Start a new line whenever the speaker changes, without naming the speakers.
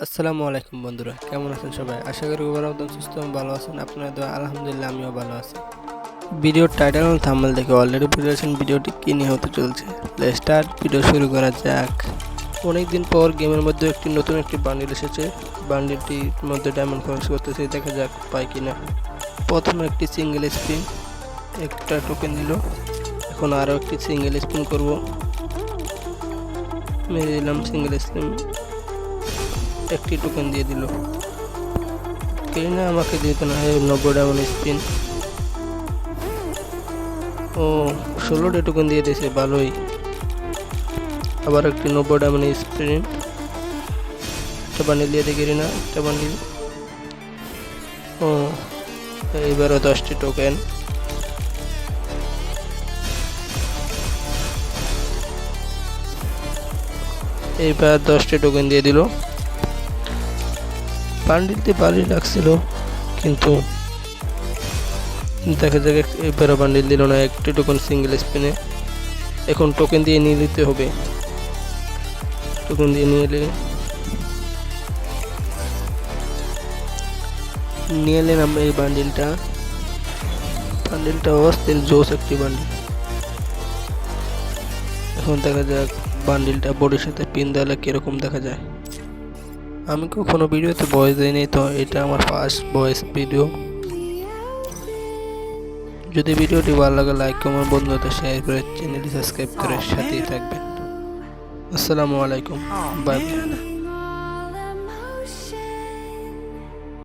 আসসালামু আলাইকুম বন্ধুরা, কেমন আছেন সবাই? আশা করি ওভারঅল সুস্থ এবং ভালো আছেন। আপনারা দোয়া আলহামদুলিল্লাহ আমিও ভালো আছি। ভিডিওর টাইটেল এবং থাম্বনেল দেখে অলরেডি বুঝে গেছেন ভিডিওটি কী নিয়ে হতে চলছে। স্টার্ট, ভিডিও শুরু করা যাক। অনেকদিন পর গেমের মধ্যে নতুন একটি বান্ডিল এসেছে। বান্ডিলটির মধ্যে ডায়মন্ড খরচ করতেছে, দেখা যাক পাই কিনা। প্রথমে একটি সিঙ্গেল স্পিন, একটা টোকেন দিল। এখন আরও একটি সিঙ্গেল স্পিন করব। মেরে দিলাম সিঙ্গেল স্পিন, একটি টোকেন দিয়ে দিল। কেই না আমাকে দিত না 90 ডায়মন্ড স্পিন। ও 16টা টোকেন দিয়ে দিয়েছে, ভালোই। আবার একটি 90 ডায়মন্ড স্পিন, একটা বান্ডিল দিয়ে দেখি না, একটা বান্ডিল। ও এইবারও 10টি টোকেন। এইবার 10টি টোকেন দিয়ে দিল। বান্ডিলটি ভালোই লাগছিল, কিন্তু দেখা যাক। এবারও বান্ডিল দিল না, একটি টোকেন সিঙ্গেল স্পিনে। এখন টোকেন দিয়ে নিয়ে নিতে হবে। টোকেন দিয়ে নিয়ে এলেন আমরা এই বান্ডিলটা অস্থির জোস একটি বান্ডিল। এখন দেখা যাক বান্ডিলটা বডির সাথে পিন দিলে কিরকম দেখা যায়। আমি কখনো ভিডিওতে ভয়েস দিইনি, তো এটা আমার ফার্স্ট ভয়েস ভিডিও। যদি ভিডিওটি ভালো লাগে লাইক কমেন্ট বন্ধুদের শেয়ার করে চ্যানেলটি সাবস্ক্রাইব করে সাথেই থাকবেন। আসসালামু আলাইকুম, বাই বাই।